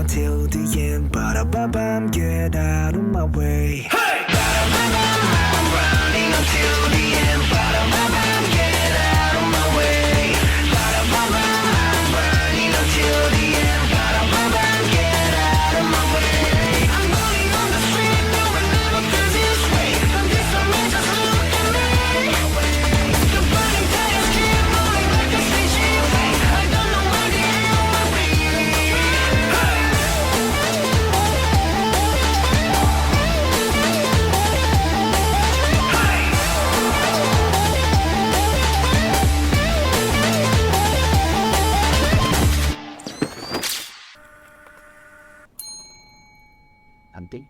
until the end. Ba-da-ba-bum, get out of my way. Hey! Ba-da-ba-bum, I'm running until the end. Ba-da-ba-bum, get out of my way. Ba-da-ba-bum, I'm running until the end. Ba-da-ba-bum, get out of my way. I'm running on the street, no one ever feels this way. And this man just look at me. The burning tires keep moving like a spaceship. I don't know where the hell I'll be. Hunting?